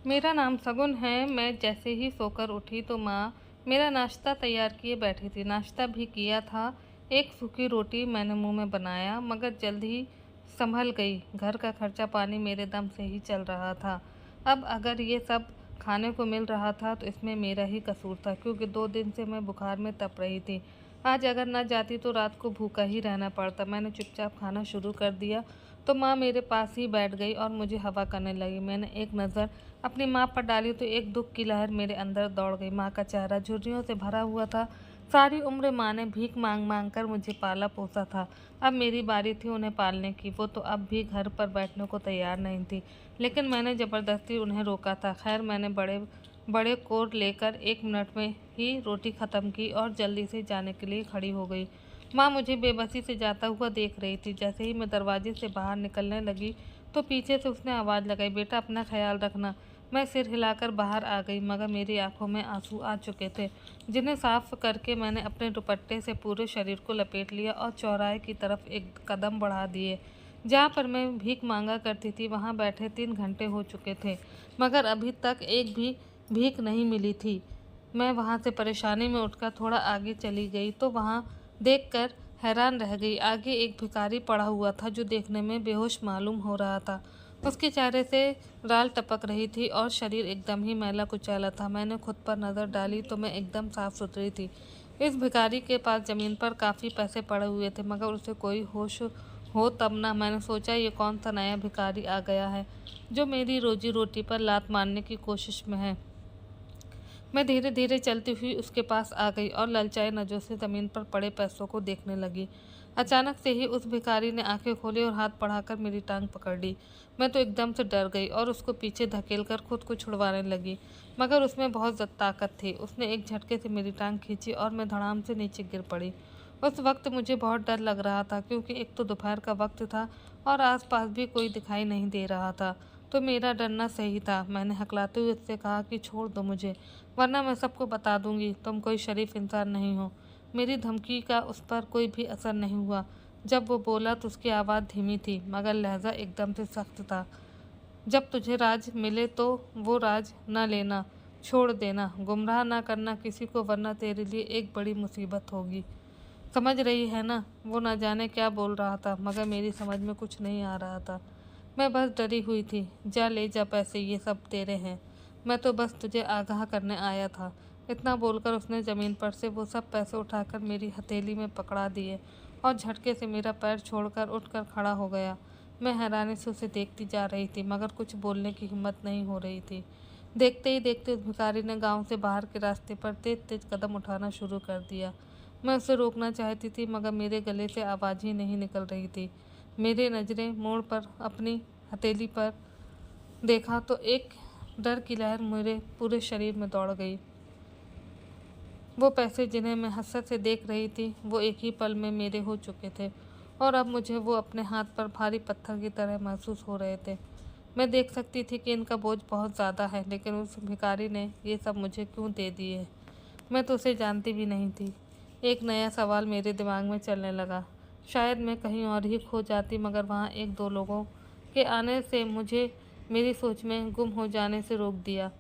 मेरा नाम सगुन है। मैं जैसे ही सोकर उठी तो माँ मेरा नाश्ता तैयार किए बैठी थी। नाश्ता भी किया था। एक सूखी रोटी मैंने मुंह में बनाया, मगर जल्द ही संभल गई। घर का खर्चा पानी मेरे दम से ही चल रहा था। अब अगर ये सब खाने को मिल रहा था तो इसमें मेरा ही कसूर था, क्योंकि 2 दिन से मैं बुखार में तप रही थी। आज अगर न जाती तो रात को भूखा ही रहना पड़ता। मैंने चुपचाप खाना शुरू कर दिया तो माँ मेरे पास ही बैठ गई और मुझे हवा करने लगी। मैंने एक नज़र अपनी माँ पर डाली तो एक दुख की लहर मेरे अंदर दौड़ गई। माँ का चेहरा झुर्रियों से भरा हुआ था। सारी उम्र माँ ने भीख मांग मांग कर मुझे पाला पोसा था। अब मेरी बारी थी उन्हें पालने की। वो तो अब भी घर पर बैठने को तैयार नहीं थी, लेकिन मैंने ज़बरदस्ती उन्हें रोका था। खैर, मैंने बड़े बड़े कोर लेकर 1 मिनट में ही रोटी ख़त्म की और जल्दी से जाने के लिए खड़ी हो गई। माँ मुझे बेबसी से जाता हुआ देख रही थी। जैसे ही मैं दरवाजे से बाहर निकलने लगी तो पीछे से उसने आवाज़ लगाई, बेटा अपना ख्याल रखना। मैं सिर हिलाकर बाहर आ गई, मगर मेरी आंखों में आंसू आ चुके थे, जिन्हें साफ करके मैंने अपने दुपट्टे से पूरे शरीर को लपेट लिया और चौराहे की तरफ एक कदम बढ़ा दिए। जहाँ पर मैं भीख मांगा करती थी वहाँ बैठे 3 घंटे हो चुके थे, मगर अभी तक एक भी भीख नहीं मिली थी। मैं वहाँ से परेशानी में उठकर थोड़ा आगे चली गई तो वहाँ देखकर हैरान रह गई। आगे एक भिखारी पड़ा हुआ था जो देखने में बेहोश मालूम हो रहा था। उसके चेहरे से राल टपक रही थी और शरीर एकदम ही मैला कुचैला था। मैंने खुद पर नज़र डाली तो मैं एकदम साफ सुथरी थी। इस भिखारी के पास ज़मीन पर काफ़ी पैसे पड़े हुए थे, मगर उसे कोई होश हो तब ना। मैंने सोचा, ये कौन सा नया भिखारी आ गया है जो मेरी रोजी रोटी पर लात मारने की कोशिश में है। मैं धीरे धीरे चलती हुई उसके पास आ गई और ललचाई नज़रों से ज़मीन पर पड़े पैसों को देखने लगी। अचानक से ही उस भिखारी ने आंखें खोली और हाथ बढ़ाकर मेरी टांग पकड़ ली। मैं तो एकदम से डर गई और उसको पीछे धकेलकर खुद को छुड़वाने लगी, मगर उसमें बहुत ताकत थी। उसने एक झटके से मेरी टांग खींची और मैं धड़ाम से नीचे गिर पड़ी। उस वक्त मुझे बहुत डर लग रहा था, क्योंकि एक तो दोपहर का वक्त था और आसपास भी कोई दिखाई नहीं दे रहा था। तो मेरा डरना सही था। मैंने हकलाते हुए उससे कहा कि छोड़ दो मुझे, वरना मैं सबको बता दूंगी तुम कोई शरीफ इंसान नहीं हो। मेरी धमकी का उस पर कोई भी असर नहीं हुआ। जब वो बोला तो उसकी आवाज़ धीमी थी, मगर लहजा एकदम से सख्त था। जब तुझे राज मिले तो वो राज न लेना, छोड़ देना, गुमराह ना करना किसी को, वरना तेरे लिए एक बड़ी मुसीबत होगी। समझ रही है ना? वो न जाने क्या बोल रहा था, मगर मेरी समझ में कुछ नहीं आ रहा था। मैं बस डरी हुई थी। जा ले जा पैसे, ये सब तेरे हैं। मैं तो बस तुझे आगाह करने आया था। इतना बोलकर उसने ज़मीन पर से वो सब पैसे उठाकर मेरी हथेली में पकड़ा दिए और झटके से मेरा पैर छोड़कर उठकर खड़ा हो गया। मैं हैरानी से उसे देखती जा रही थी, मगर कुछ बोलने की हिम्मत नहीं हो रही थी। देखते ही देखते उस भिखारी ने गांव से बाहर के रास्ते पर तेज तेज कदम उठाना शुरू कर दिया। मैं उसे रोकना चाहती थी, मगर मेरे गले से आवाज़ ही नहीं निकल रही थी। मेरे नज़रें मोड़ पर अपनी हथेली पर देखा तो एक डर की लहर मेरे पूरे शरीर में दौड़ गई। वो पैसे जिन्हें मैं हसरत से देख रही थी, वो एक ही पल में मेरे हो चुके थे और अब मुझे वो अपने हाथ पर भारी पत्थर की तरह महसूस हो रहे थे। मैं देख सकती थी कि इनका बोझ बहुत ज़्यादा है, लेकिन उस भिखारी ने ये सब मुझे क्यों दे दिए? मैं तो उसे जानती भी नहीं थी। एक नया सवाल मेरे दिमाग में चलने लगा। शायद मैं कहीं और ही खो जाती, मगर वहाँ एक दो लोगों के आने से मुझे मेरी सोच में गुम हो जाने से रोक दिया।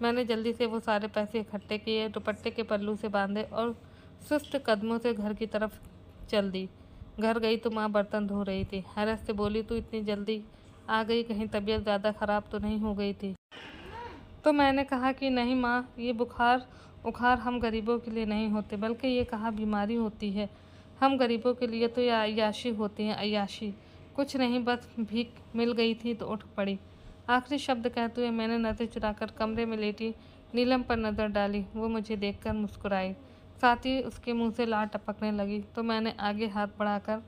मैंने जल्दी से वो सारे पैसे इकट्ठे किए, दुपट्टे के पल्लू से बांधे और सुस्त कदमों से घर की तरफ चल दी। घर गई तो माँ बर्तन धो रही थी। हैरत से बोली, तू इतनी जल्दी आ गई, कहीं तबीयत ज़्यादा ख़राब तो नहीं हो गई थी? तो मैंने कहा कि नहीं माँ, ये बुखार उखार हम गरीबों के लिए नहीं होते, बल्कि ये कहा बीमारी होती है। हम गरीबों के लिए तो ये अय्याशी होती है, अय्याशी। कुछ नहीं, बस भीख मिल गई थी तो उठ पड़ी। आखिरी शब्द कहते हुए मैंने नज़र चुराकर कमरे में लेटी नीलम पर नज़र डाली। वो मुझे देखकर मुस्कुराई, साथ ही उसके मुंह से लार टपकने लगी। तो मैंने आगे हाथ बढ़ाकर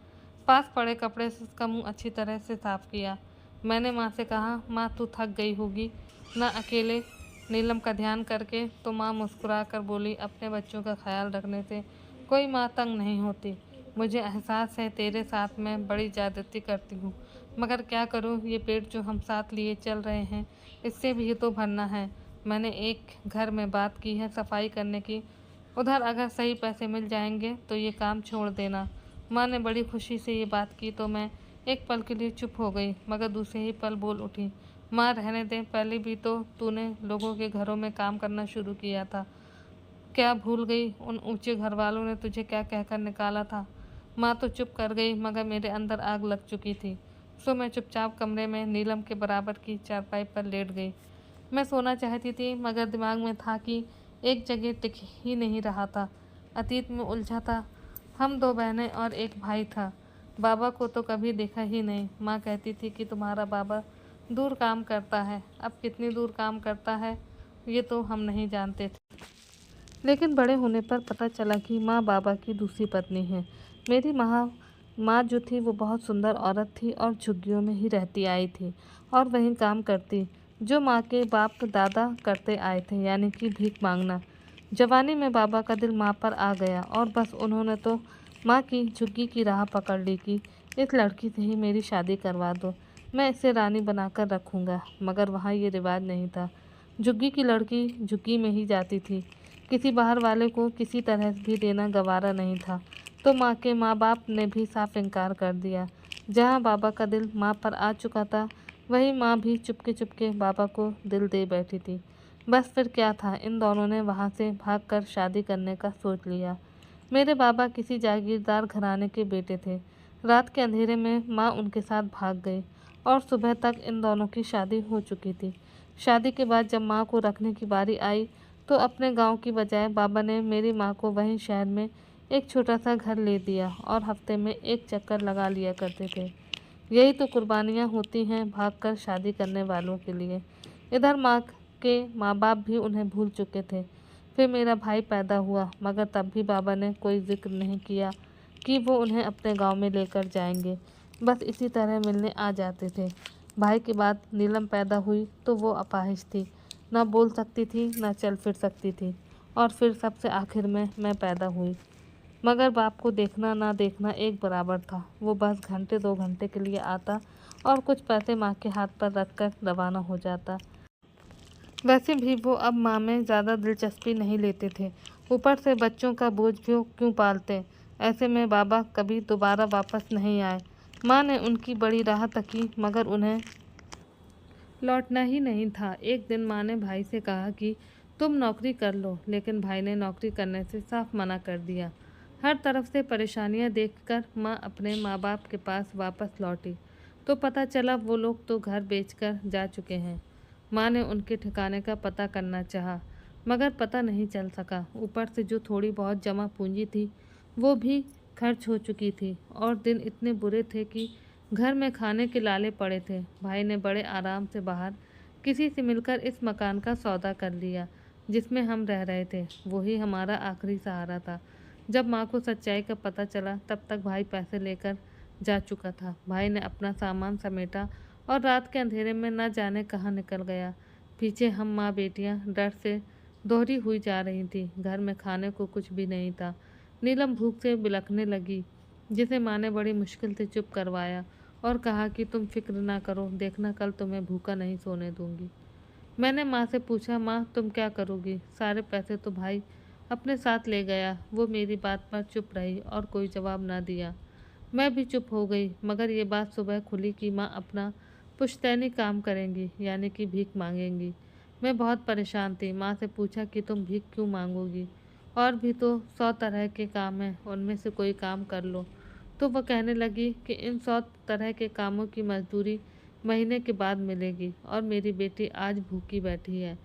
पास पड़े कपड़े से उसका मुंह अच्छी तरह से साफ किया। मैंने माँ से कहा, माँ तू थक गई होगी ना अकेले नीलम का ध्यान करके? तो माँ मुस्कुरा कर बोली, अपने बच्चों का ख्याल रखने से कोई माँ तंग नहीं होती। मुझे एहसास है तेरे साथ मैं बड़ी ज़्यादती करती हूँ, मगर क्या करूँ, ये पेट जो हम साथ लिए चल रहे हैं, इससे भी तो भरना है। मैंने एक घर में बात की है सफाई करने की, उधर अगर सही पैसे मिल जाएंगे तो ये काम छोड़ देना। माँ ने बड़ी खुशी से ये बात की तो मैं एक पल के लिए चुप हो गई, मगर दूसरे ही पल बोल उठी, माँ रहने दे, पहले भी तो तूने लोगों के घरों में काम करना शुरू किया था। क्या भूल गई उन ऊंचे घर वालों ने तुझे क्या कहकर निकाला था। माँ तो चुप कर गई मगर मेरे अंदर आग लग चुकी थी। सो मैं चुपचाप कमरे में नीलम के बराबर की चारपाई पर लेट गई। मैं सोना चाहती थी मगर दिमाग में था कि एक जगह टिक ही नहीं रहा था। अतीत में उलझा था। हम दो बहनें और एक भाई था। बाबा को तो कभी देखा ही नहीं। माँ कहती थी कि तुम्हारा बाबा दूर काम करता है। अब कितनी दूर काम करता है ये तो हम नहीं जानते थे, लेकिन बड़े होने पर पता चला कि माँ बाबा की दूसरी पत्नी है। मेरी माँ जो थी वो बहुत सुंदर औरत थी और झुग्गियों में ही रहती आई थी और वहीं काम करती जो माँ के बाप दादा करते आए थे, यानी कि भीख मांगना। जवानी में बाबा का दिल माँ पर आ गया और बस उन्होंने तो माँ की झुग्गी की राह पकड़ ली कि इस लड़की से ही मेरी शादी करवा दो, मैं इसे रानी बनाकर रखूँगा। मगर वहाँ ये रिवाज नहीं था। झुग्गी की लड़की झुग्गी में ही जाती थी। किसी बाहर वाले को किसी तरह भी देना गवारा नहीं था। तो माँ के माँ बाप ने भी साफ इनकार कर दिया। जहाँ बाबा का दिल माँ पर आ चुका था वहीं माँ भी चुपके चुपके बाबा को दिल दे बैठी थी। बस फिर क्या था, इन दोनों ने वहाँ से भागकर शादी करने का सोच लिया। मेरे बाबा किसी जागीरदार घराने के बेटे थे। रात के अंधेरे में माँ उनके साथ भाग गई और सुबह तक इन दोनों की शादी हो चुकी थी। शादी के बाद जब माँ को रखने की बारी आई तो अपने गांव की बजाय बाबा ने मेरी माँ को वहीं शहर में एक छोटा सा घर ले दिया और हफ्ते में एक चक्कर लगा लिया करते थे। यही तो कुर्बानियाँ होती हैं भागकर शादी करने वालों के लिए। इधर माँ के माँ बाप भी उन्हें भूल चुके थे। फिर मेरा भाई पैदा हुआ मगर तब भी बाबा ने कोई जिक्र नहीं किया कि वो उन्हें अपने गांव में लेकर जाएंगे। बस इसी तरह मिलने आ जाते थे। भाई के बाद नीलम पैदा हुई तो वो अपाहिज थी, ना बोल सकती थी ना चल फिर सकती थी। और फिर सबसे आखिर में मैं पैदा हुई। मगर बाप को देखना ना देखना एक बराबर था। वो बस घंटे 2 घंटे के लिए आता और कुछ पैसे माँ के हाथ पर रखकर रवाना हो जाता। वैसे भी वो अब माँ में ज़्यादा दिलचस्पी नहीं लेते थे। ऊपर से बच्चों का बोझ भी क्यों पालते। ऐसे में बाबा कभी दोबारा वापस नहीं आए। माँ ने उनकी बड़ी राह तकी मगर उन्हें लौटना ही नहीं था। एक दिन माँ ने भाई से कहा कि तुम नौकरी कर लो, लेकिन भाई ने नौकरी करने से साफ मना कर दिया। हर तरफ से परेशानियाँ देखकर माँ अपने माँ बाप के पास वापस लौटी तो पता चला वो लोग तो घर बेचकर जा चुके हैं। माँ ने उनके ठिकाने का पता करना चाहा मगर पता नहीं चल सका। ऊपर से जो थोड़ी बहुत जमा पूंजी थी वो भी खर्च हो चुकी थी और दिन इतने बुरे थे कि घर में खाने के लाले पड़े थे। भाई ने बड़े आराम से बाहर किसी से मिलकर इस मकान का सौदा कर लिया जिसमें हम रह रहे थे। वही हमारा आखिरी सहारा था। जब माँ को सच्चाई का पता चला तब तक भाई पैसे लेकर जा चुका था। भाई ने अपना सामान समेटा और रात के अंधेरे में न जाने कहाँ निकल गया। पीछे हम माँ बेटियाँ डर से दोहरी हुई जा रही थी। घर में खाने को कुछ भी नहीं था। नीलम भूख से बिलखने लगी, जिसे माँ ने बड़ी मुश्किल से चुप करवाया और कहा कि तुम फिक्र ना करो, देखना कल तुम्हें भूखा नहीं सोने दूंगी। मैंने माँ से पूछा, माँ तुम क्या करोगी? सारे पैसे तो भाई अपने साथ ले गया। वो मेरी बात पर चुप रही और कोई जवाब ना दिया। मैं भी चुप हो गई। मगर ये बात सुबह खुली कि माँ अपना पुश्तैनी काम करेंगी, यानी कि भीख मांगेंगी। मैं बहुत परेशान थी। माँ से पूछा कि तुम भीख क्यों मांगोगी? और भी तो 100 तरह के काम हैं, उनमें से कोई काम कर लो। तो वह कहने लगी कि इन 100 तरह के कामों की मजदूरी महीने के बाद मिलेगी और मेरी बेटी आज भूखी बैठी है।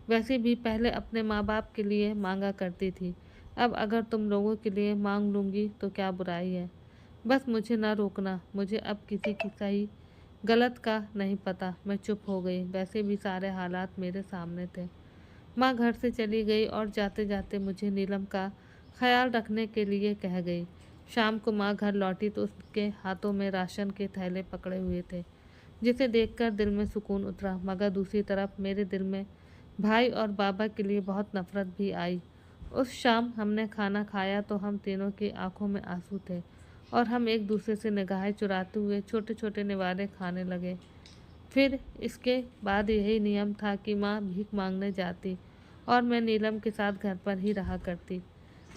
वैसे भी पहले अपने माँ बाप के लिए मांगा करती थी, अब अगर तुम लोगों के लिए मांग लूँगी तो क्या बुराई है। बस मुझे ना रोकना, मुझे अब किसी की सही गलत का नहीं पता। मैं चुप हो गई। वैसे भी सारे हालात मेरे सामने थे। माँ घर से चली गई और जाते जाते मुझे नीलम का ख्याल रखने के लिए कह गई। शाम को माँ घर लौटी तो उसके हाथों में राशन के थैले पकड़े हुए थे, जिसे देखकर दिल में सुकून उतरा। मगर दूसरी तरफ मेरे दिल में भाई और बाबा के लिए बहुत नफरत भी आई। उस शाम हमने खाना खाया तो हम तीनों की आंखों में आंसू थे और हम एक दूसरे से निगाहें चुराते हुए छोटे छोटे निवाले खाने लगे। फिर इसके बाद यही नियम था कि माँ भीख मांगने जाती और मैं नीलम के साथ घर पर ही रहा करती।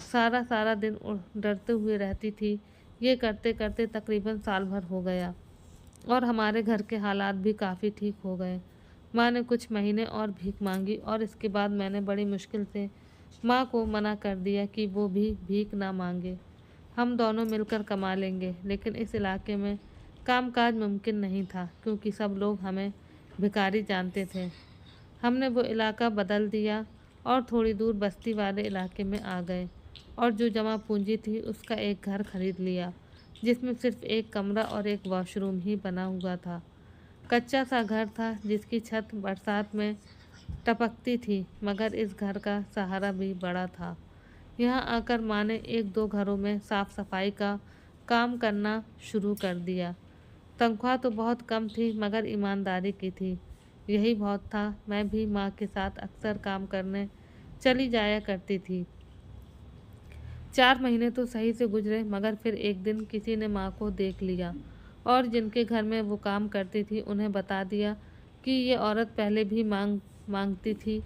सारा सारा दिन डरते हुए रहती थी। ये करते करते तकरीबन साल भर हो गया और हमारे घर के हालात भी काफ़ी ठीक हो गए। माँ ने कुछ महीने और भीख मांगी और इसके बाद मैंने बड़ी मुश्किल से माँ को मना कर दिया कि वो भी भीख ना मांगे। हम दोनों मिलकर कमा लेंगे। लेकिन इस इलाके में कामकाज मुमकिन नहीं था क्योंकि सब लोग हमें भिखारी जानते थे। हमने वो इलाका बदल दिया और थोड़ी दूर बस्ती वाले इलाके में आ गए और जो जमा पूंजी थी उसका एक घर खरीद लिया जिसमें सिर्फ एक कमरा और एक वॉशरूम ही बना हुआ था। कच्चा सा घर था जिसकी छत बरसात में टपकती थी, मगर इस घर का सहारा भी बड़ा था। यहाँ आकर माँ ने एक दो घरों में साफ सफाई का काम करना शुरू कर दिया। तनख्वाह तो बहुत कम थी मगर ईमानदारी की थी, यही बहुत था। मैं भी माँ के साथ अक्सर काम करने चली जाया करती थी। 4 महीने तो सही से गुजरे मगर फिर एक दिन किसी ने माँ को देख लिया और जिनके घर में वो काम करती थी उन्हें बता दिया कि ये औरत पहले भी मांगती थी।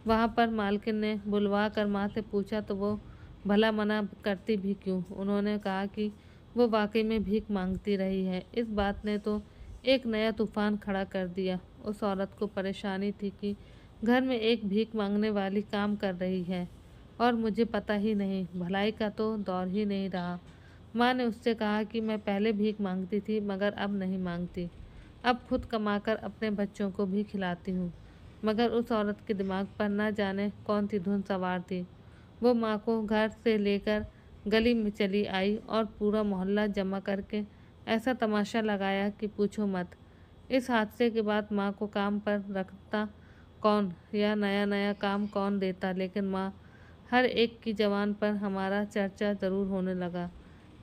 वहाँ पर मालकिन ने बुलवा कर माँ से पूछा तो वो भला मना करती भी क्यों। उन्होंने कहा कि वो वाकई में भीख मांगती रही है। इस बात ने तो एक नया तूफान खड़ा कर दिया। उस औरत को परेशानी थी कि घर में एक भीख मांगने वाली काम कर रही है और मुझे पता ही नहीं। भलाई का तो दौर ही नहीं रहा। माँ ने उससे कहा कि मैं पहले भीख मांगती थी मगर अब नहीं मांगती। अब खुद कमाकर अपने बच्चों को भी खिलाती हूँ। मगर उस औरत के दिमाग पर न जाने कौन सी धुन सवार थी। वो माँ को घर से लेकर गली में चली आई और पूरा मोहल्ला जमा करके ऐसा तमाशा लगाया कि पूछो मत। इस हादसे के बाद माँ को काम पर रखता कौन या नया नया काम कौन देता, लेकिन माँ हर एक की ज़बान पर हमारा चर्चा ज़रूर होने लगा।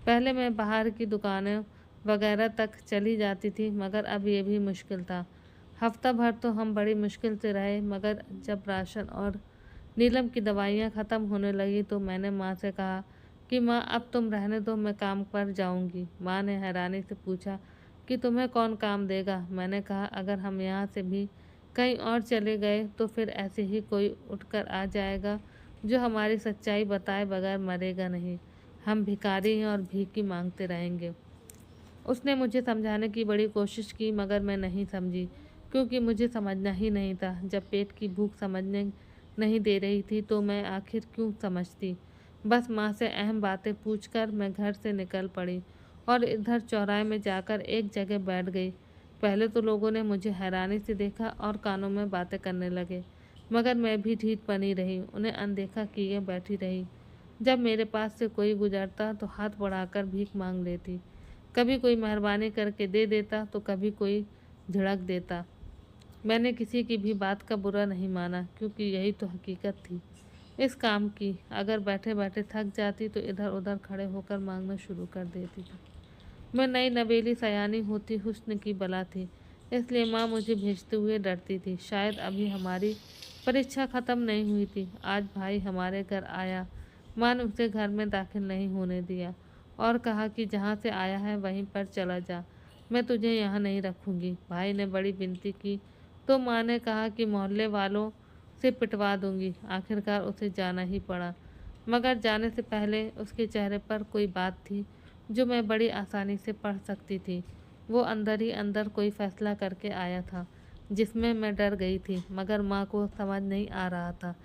पहले मैं बाहर की दुकानें वगैरह तक चली जाती थी मगर अब ये भी मुश्किल था। हफ्ता भर तो हम बड़ी मुश्किल से रहे मगर जब राशन और नीलम की दवाइयाँ ख़त्म होने लगी तो मैंने माँ से कहा कि माँ अब तुम रहने दो, मैं काम पर जाऊँगी। माँ ने हैरानी से पूछा कि तुम्हें कौन काम देगा। मैंने कहा अगर हम यहाँ से भी कहीं और चले गए तो फिर ऐसे ही कोई उठकर आ जाएगा जो हमारी सच्चाई बताए बगैर मरेगा नहीं। हम भिखारी हैं और भीख ही मांगते रहेंगे। उसने मुझे समझाने की बड़ी कोशिश की मगर मैं नहीं समझी क्योंकि मुझे समझना ही नहीं था। जब पेट की भूख समझने नहीं दे रही थी तो मैं आखिर क्यों समझती। बस माँ से अहम बातें पूछकर मैं घर से निकल पड़ी और इधर चौराहे में जाकर एक जगह बैठ गई। पहले तो लोगों ने मुझे हैरानी से देखा और कानों में बातें करने लगे मगर मैं भी ढीठ बनी रही, उन्हें अनदेखा किए बैठी रही। जब मेरे पास से कोई गुजरता तो हाथ बढ़ाकर भीख मांग लेती। कभी कोई मेहरबानी करके दे देता तो कभी कोई झिड़क देता। मैंने किसी की भी बात का बुरा नहीं माना क्योंकि यही तो हकीकत थी इस काम की। अगर बैठे बैठे थक जाती तो इधर उधर खड़े होकर मांगना शुरू कर देती थी। मैं नई नवेली सयानी होती हुस्न की बला थी, इसलिए माँ मुझे भेजते हुए डरती थी। शायद अभी हमारी परीक्षा ख़त्म नहीं हुई थी। आज भाई हमारे घर आया। माँ ने उसे घर में दाखिल नहीं होने दिया और कहा कि जहाँ से आया है वहीं पर चला जा, मैं तुझे यहाँ नहीं रखूँगी। भाई ने बड़ी विनती की तो माँ ने कहा कि मोहल्ले वालों से पिटवा दूँगी। आखिरकार उसे जाना ही पड़ा, मगर जाने से पहले उसके चेहरे पर कोई बात थी जो मैं बड़ी आसानी से पढ़ सकती थी। वो अंदर ही अंदर कोई फैसला करके आया था जिसमें मैं डर गई थी मगर माँ को समझ नहीं आ रहा था।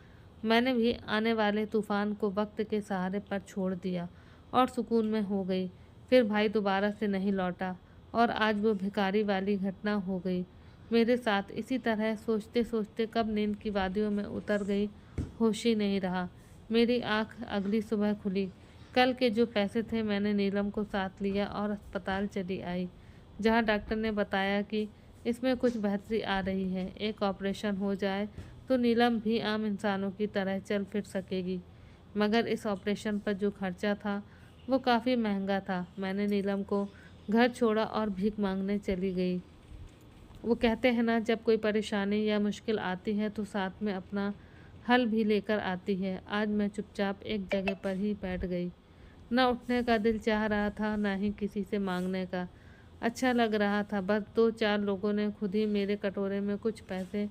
मैंने भी आने वाले तूफान को वक्त के सहारे पर छोड़ दिया और सुकून में हो गई। फिर भाई दोबारा से नहीं लौटा और आज वो भिखारी वाली घटना हो गई मेरे साथ। इसी तरह सोचते सोचते कब नींद की वादियों में उतर गई, होश ही नहीं रहा। मेरी आँख अगली सुबह खुली। कल के जो पैसे थे मैंने नीलम को साथ लिया और अस्पताल चली आई, जहाँ डॉक्टर ने बताया कि इसमें कुछ बेहतरी आ रही है। एक ऑपरेशन हो जाए तो नीलम भी आम इंसानों की तरह चल फिर सकेगी। मगर इस ऑपरेशन पर जो खर्चा था वो काफ़ी महंगा था। मैंने नीलम को घर छोड़ा और भीख मांगने चली गई। वो कहते हैं ना, जब कोई परेशानी या मुश्किल आती है तो साथ में अपना हल भी लेकर आती है। आज मैं चुपचाप एक जगह पर ही बैठ गई। न उठने का दिल चाह रहा था न ही किसी से मांगने का। अच्छा लग रहा था। बस 2-4 लोगों ने खुद ही मेरे कटोरे में कुछ पैसे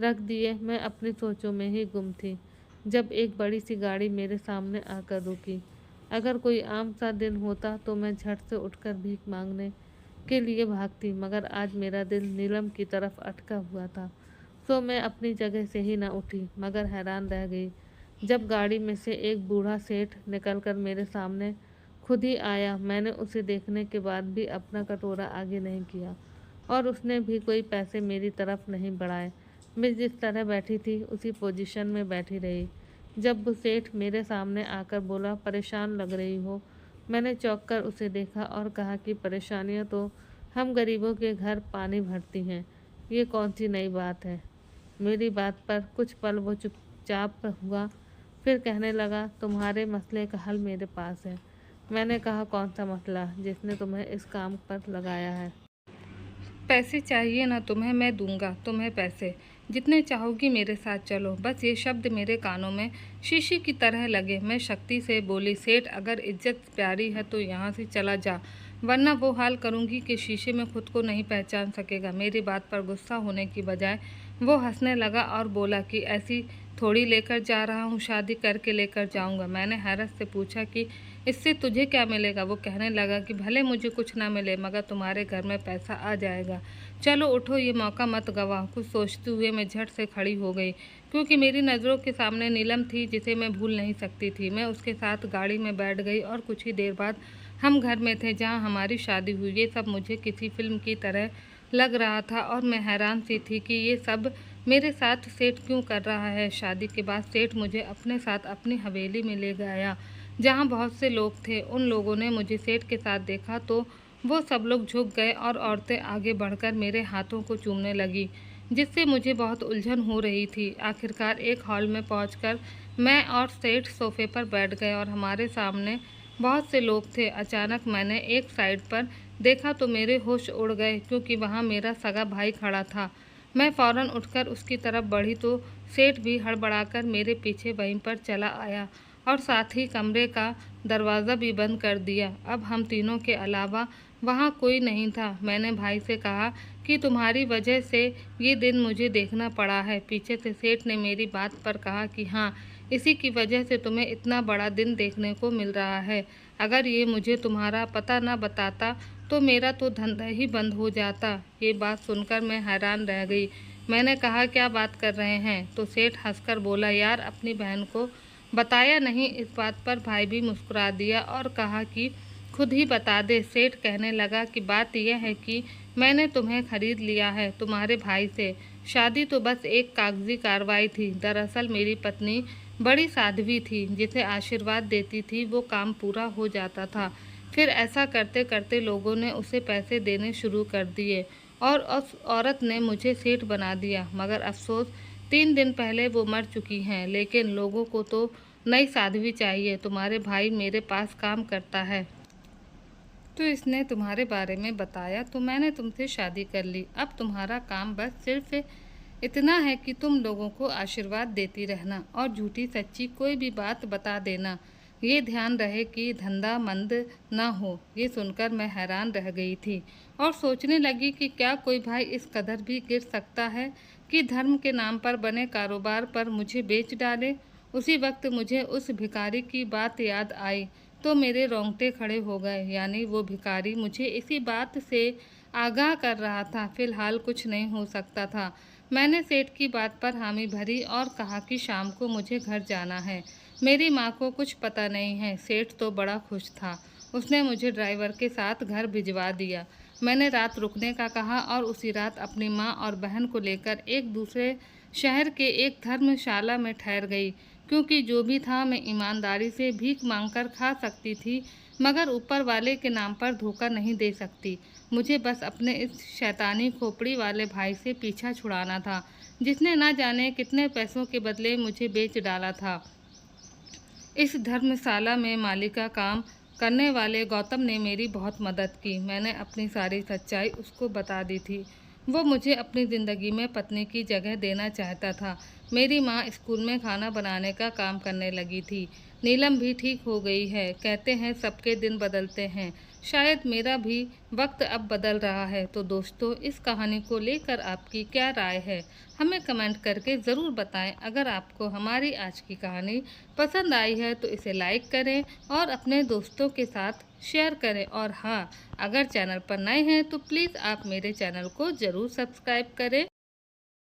रख दिए। मैं अपनी सोचों में ही गुम थी जब एक बड़ी सी गाड़ी मेरे सामने आकर रुकी। अगर कोई आम सा दिन होता तो मैं झट से उठकर भीख मांगने के लिए भागती, मगर आज मेरा दिल नीलम की तरफ अटका हुआ था। सो मैं अपनी जगह से ही न उठी, मगर हैरान रह गई जब गाड़ी में से एक बूढ़ा सेठ निकलकर मेरे सामने खुद ही आया। मैंने उसे देखने के बाद भी अपना कटोरा आगे नहीं किया और उसने भी कोई पैसे मेरी तरफ नहीं बढ़ाए। मैं जिस तरह बैठी थी उसी पोजीशन में बैठी रही। जब वो सेठ मेरे सामने आकर बोला, परेशान लग रही हो। मैंने चौंक कर उसे देखा और कहा कि परेशानियां तो हम गरीबों के घर पानी भरती हैं, ये कौन सी नई बात है। मेरी बात पर कुछ पल वो चुपचाप हुआ, फिर कहने लगा, तुम्हारे मसले का हल मेरे पास है। मैंने कहा, कौन सा मसला जिसने तुम्हें इस काम पर लगाया है। पैसे चाहिए ना तुम्हें, मैं दूंगा तुम्हें पैसे, जितने चाहोगी मेरे साथ चलो। बस ये शब्द मेरे कानों में शीशी की तरह लगे। मैं शक्ति से बोली, सेठ अगर इज्जत प्यारी है तो यहाँ से चला जा, वरना वो हाल करूँगी कि शीशे में खुद को नहीं पहचान सकेगा। मेरी बात पर गुस्सा होने की बजाय वो हंसने लगा और बोला कि ऐसी थोड़ी लेकर जा रहा हूँ, शादी करके लेकर जाऊँगा। मैंने हैरत से पूछा कि इससे तुझे क्या मिलेगा। वो कहने लगा कि भले मुझे कुछ ना मिले, मगर तुम्हारे घर में पैसा आ जाएगा। चलो उठो, ये मौका मत गवाओ। कुछ सोचते हुए मैं झट से खड़ी हो गई, क्योंकि मेरी नज़रों के सामने नीलम थी जिसे मैं भूल नहीं सकती थी। मैं उसके साथ गाड़ी में बैठ गई और कुछ ही देर बाद हम घर में थे जहाँ हमारी शादी हुई। ये सब मुझे किसी फिल्म की तरह लग रहा था और मैं हैरान सी थी कि ये सब मेरे साथ सेठ क्यों कर रहा है। शादी के बाद सेठ मुझे अपने साथ अपनी हवेली में ले गया जहाँ बहुत से लोग थे। उन लोगों ने मुझे सेठ के साथ देखा तो वो सब लोग झुक गए और औरतें आगे बढ़कर मेरे हाथों को चूमने लगी, जिससे मुझे बहुत उलझन हो रही थी। आखिरकार एक हॉल में पहुंचकर मैं और सेठ सोफे पर बैठ गए और हमारे सामने बहुत से लोग थे। अचानक मैंने एक साइड पर देखा तो मेरे होश उड़ गए, क्योंकि वहाँ मेरा सगा भाई खड़ा था। मैं फ़ौरन उठकर उसकी तरफ बढ़ी तो सेठ भी हड़बड़ाकर मेरे पीछे वहीं पर चला आया और साथ ही कमरे का दरवाज़ा भी बंद कर दिया। अब हम तीनों के अलावा वहाँ कोई नहीं था। मैंने भाई से कहा कि तुम्हारी वजह से ये दिन मुझे देखना पड़ा है। पीछे से सेठ ने मेरी बात पर कहा कि हाँ, इसी की वजह से तुम्हें इतना बड़ा दिन देखने को मिल रहा है। अगर ये मुझे तुम्हारा पता न बताता तो मेरा तो धंधा ही बंद हो जाता। ये बात सुनकर मैं हैरान रह गई। मैंने कहा, क्या बात कर रहे हैं? तो सेठ हंसकर बोला, यार अपनी बहन को बताया नहीं। इस बात पर भाई भी मुस्कुरा दिया और कहा कि खुद ही बता दे। सेठ कहने लगा कि बात यह है कि मैंने तुम्हें खरीद लिया है तुम्हारे भाई से। शादी तो बस एक कागजी कार्रवाई थी। दरअसल मेरी पत्नी बड़ी साध्वी थी, जिसे आशीर्वाद देती थी वो काम पूरा हो जाता था। फिर ऐसा करते करते लोगों ने उसे पैसे देने शुरू कर दिए और उस औरत ने मुझे सेठ बना दिया। मगर अफसोस 3 दिन पहले वो मर चुकी हैं। लेकिन लोगों को तो नई साध्वी चाहिए। तुम्हारे भाई मेरे पास काम करता है, तो इसने तुम्हारे बारे में बताया तो मैंने तुमसे शादी कर ली। अब तुम्हारा काम बस सिर्फ इतना है कि तुम लोगों को आशीर्वाद देती रहना और झूठी सच्ची कोई भी बात बता देना। ये ध्यान रहे कि धंधा मंद ना हो। ये सुनकर मैं हैरान रह गई थी और सोचने लगी कि क्या कोई भाई इस कदर भी गिर सकता है कि धर्म के नाम पर बने कारोबार पर मुझे बेच डाले। उसी वक्त मुझे उस भिखारी की बात याद आई तो मेरे रोंगटे खड़े हो गए। यानी वो भिखारी मुझे इसी बात से आगाह कर रहा था। फिलहाल कुछ नहीं हो सकता था। मैंने सेठ की बात पर हामी भरी और कहा कि शाम को मुझे घर जाना है। मेरी माँ को कुछ पता नहीं है। सेठ तो बड़ा खुश था। उसने मुझे ड्राइवर के साथ घर भिजवा दिया। मैंने रात रुकने का कहा और उसी रात अपनी माँ और बहन को लेकर एक दूसरे शहर के एक धर्मशाला में ठहर गई, क्योंकि जो भी था मैं ईमानदारी से भीख मांगकर खा सकती थी, मगर ऊपर वाले के नाम पर धोखा नहीं दे सकती। मुझे बस अपने इस शैतानी खोपड़ी वाले भाई से पीछा छुड़ाना था, जिसने ना जाने कितने पैसों के बदले मुझे बेच डाला था। इस धर्मशाला में मालिका काम करने वाले गौतम ने मेरी बहुत मदद की। मैंने अपनी सारी सच्चाई उसको बता दी थी। वो मुझे अपनी ज़िंदगी में पत्नी की जगह देना चाहता था। मेरी माँ स्कूल में खाना बनाने का काम करने लगी थी। नीलम भी ठीक हो गई है। कहते हैं सबके दिन बदलते हैं, शायद मेरा भी वक्त अब बदल रहा है। तो दोस्तों, इस कहानी को लेकर आपकी क्या राय है, हमें कमेंट करके ज़रूर बताएं। अगर आपको हमारी आज की कहानी पसंद आई है तो इसे लाइक करें और अपने दोस्तों के साथ शेयर करें। और हाँ, अगर चैनल पर नए हैं तो प्लीज़ आप मेरे चैनल को ज़रूर सब्सक्राइब करें।